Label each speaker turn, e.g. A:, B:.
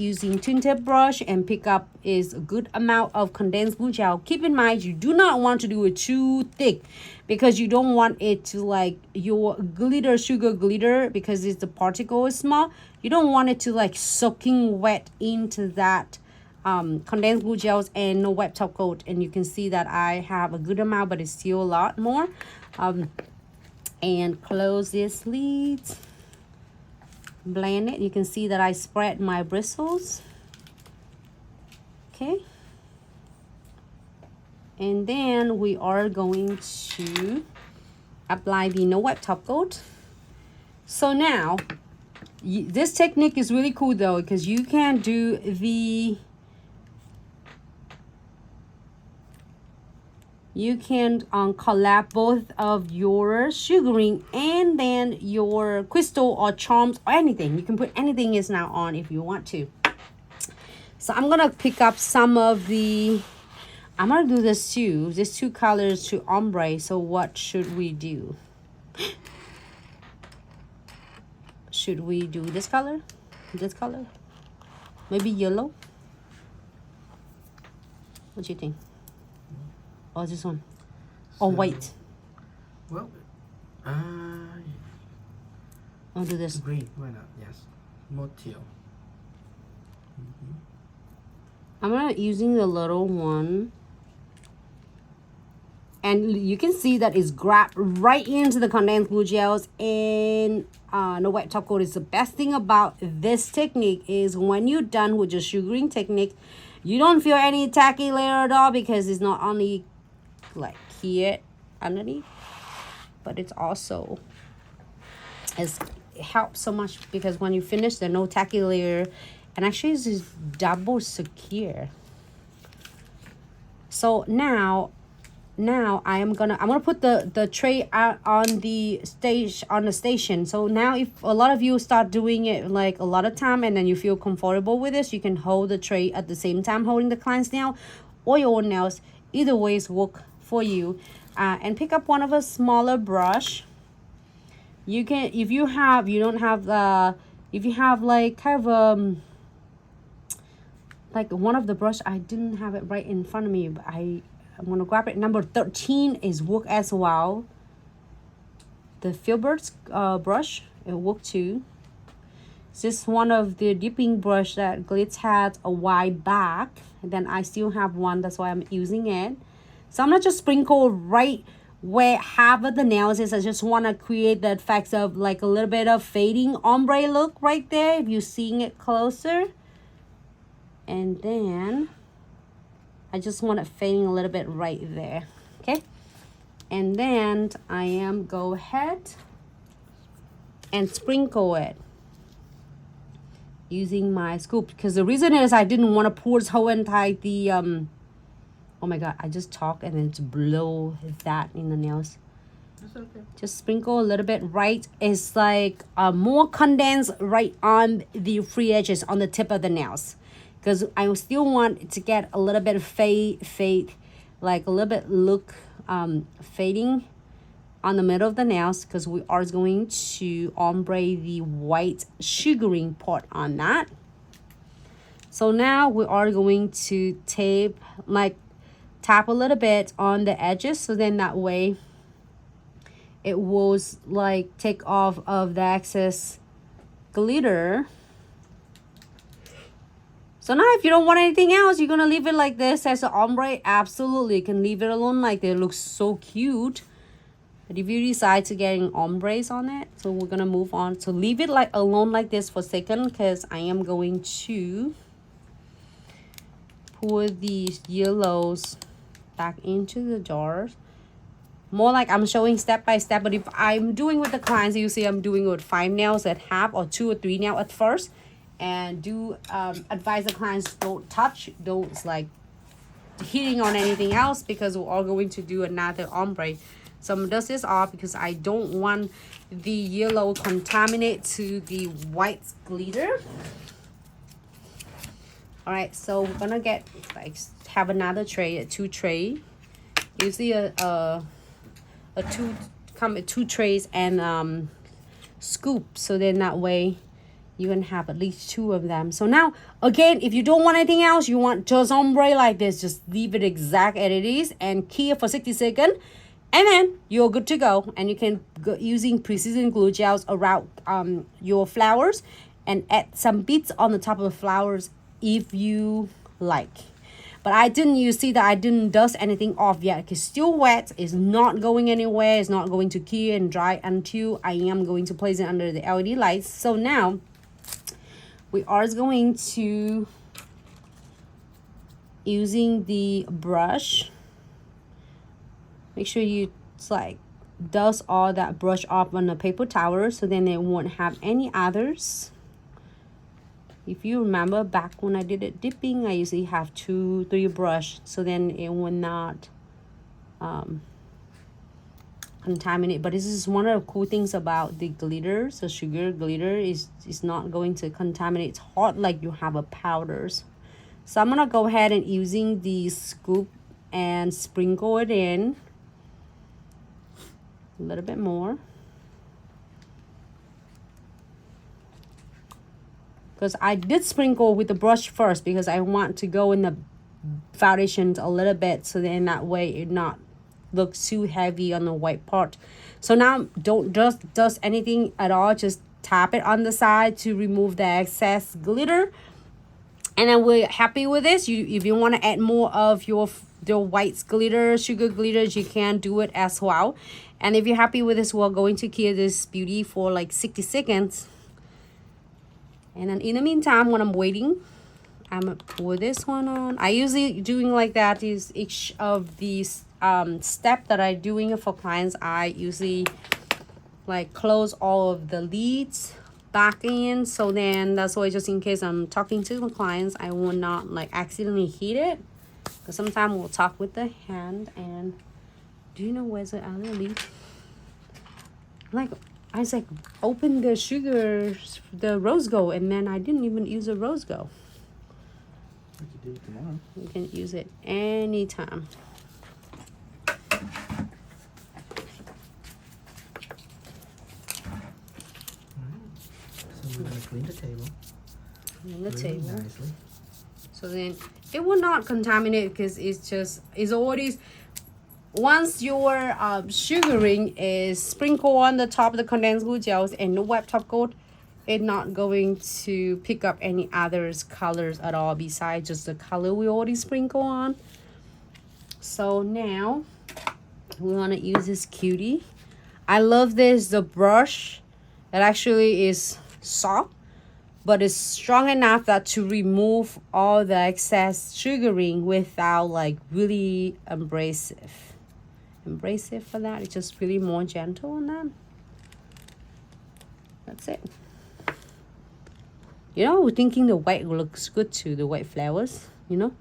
A: using tinted brush and pick up is a good amount of condensed glue gel. Keep in mind, you do not want to do it too thick because you don't want it to like your glitter, sugar glitter, because it's the particle is small. You don't want it to like soaking wet into that condensed glue gels and no wet top coat. And you can see that I have a good amount, but it's still a lot more. And close this lid. Blend it. You can see that I spread my bristles. Okay. And then we are going to apply the no wet top coat. So now, this technique is really cool though, because you can do the collab both of your sugaring and then your crystal or charms or anything. You can put anything is now on if you want to. So I'm gonna pick up some of the, I'm gonna do this too, these two colors to ombre. So what should we do? Should we do this color? This color? Maybe yellow? What do you think? Or this one? Or white?
B: Well,
A: I'll do this.
B: green, why not? Yes, more teal.
A: I'm not using the little one. And you can see that it's grabbed right into the condensed glue gels and the wet top coat. Is the best thing about this technique is when you're done with your sugaring technique, you don't feel any tacky layer at all, because it's not only like here underneath, but it's also it helps so much because when you finish, there's no tacky layer, and actually it's just double secure. So now I'm gonna put the tray out on the station. So now if a lot of you start doing it like a lot of time and then you feel comfortable with this, you can hold the tray at the same time holding the client's nail or your own nails. Either ways work for you. And pick up one of a smaller brush. You can, if you have like kind of like one of the brush, I didn't have it right in front of me, but I'm gonna grab it. Number 13 is work as well. The Filbert's brush, it worked too. It's just one of the dipping brush that Glitz had a while back, and then I still have one, that's why I'm using it. So I'm not just sprinkle right where half of the nails is. I just want to create the effects of like a little bit of fading ombre look right there, if you're seeing it closer. And then I just want it fading a little bit right there. Okay. And then I am go ahead and sprinkle it using my scoop, because the reason is I didn't want to pour this whole entire oh my god, I just talk and then just blow that in the nails.
B: That's okay.
A: Just sprinkle a little bit right. It's like more condensed right on the free edges on the tip of the nails, because I still want it to get a little bit of fade, like a little bit look fading on the middle of the nails, because we are going to ombre the white sugaring part on that. So now we are going to tap a little bit on the edges, so then that way it will like take off of the excess glitter. So now if you don't want anything else, you're gonna leave it like this as an ombre. Absolutely, you can leave it alone like that. It looks so cute. But if you decide to getting ombres on it, so we're gonna move on. So leave it like alone like this for a second, because I am going to pour these yellows back into the jars. More like I'm showing step by step, but if I'm doing with the clients, you see I'm doing with 5 nails at half or 2 or 3 nails at first, and do advise the clients don't touch, don't like hitting on anything else, because we're all going to do another ombre. So I'm dust this off because I don't want the yellow contaminate to the white glitter. All right, so we're gonna get like have another tray, a 2 tray. Usually two trays and scoop, so then that way you can have at least 2 of them. So now, again, if you don't want anything else, you want just ombre like this, just leave it exact as it is and key it for 60 seconds. And then you're good to go. And you can go using precision glue gels around your flowers and add some bits on the top of the flowers if you like. But I didn't, see that I didn't dust anything off yet. It's still wet. It's not going anywhere. It's not going to key and dry until I am going to place it under the LED lights. So now we are going to using the brush. Make sure you like dust all that brush off on the paper towel so then it won't have any others. If you remember back when I did it dipping, I usually have 2-3 brush so then it will not contaminate. But this is one of the cool things about the glitter. So sugar glitter is not going to contaminate. It's hot like you have a powders. So I'm gonna go ahead and using the scoop and sprinkle it in a little bit more, because I did sprinkle with the brush first because I want to go in the foundation a little bit so then that way it not looks too heavy on the white part. So now don't just dust anything at all, just tap it on the side to remove the excess glitter. And then we're happy with this. If you want to add more of your white glitter, sugar glitters, you can do it as well. And if you're happy with this, we're going to keep this beauty for like 60 seconds. And then in the meantime, when I'm waiting, I'm gonna pour this one on. I usually doing like that is each of these step that I'm doing for clients. I usually like close all of the leads back in, so then that's why just in case I'm talking to the clients, I will not like accidentally heat it, because sometimes we'll talk with the hand. And do you know where's the other lead? Like I was like open the sugar, the rose gold, and then I didn't even use a rose gold.
B: We could do it tomorrow.
A: You can use it anytime.
B: So we're gonna clean the table.
A: On the
B: really
A: table.
B: nicely.
A: So then it will not contaminate because it's already, once your sugaring is sprinkled on the top of the condensed glue gels and the wet top coat, it's not going to pick up any other colors at all besides just the color we already sprinkle on. So now we want to use this cutie. I love this, the brush. It actually is soft, but it's strong enough that to remove all the excess sugaring without like really abrasive for that. It's just really more gentle on that. That's it. You know, we're thinking the white looks good too, the white flowers, you know.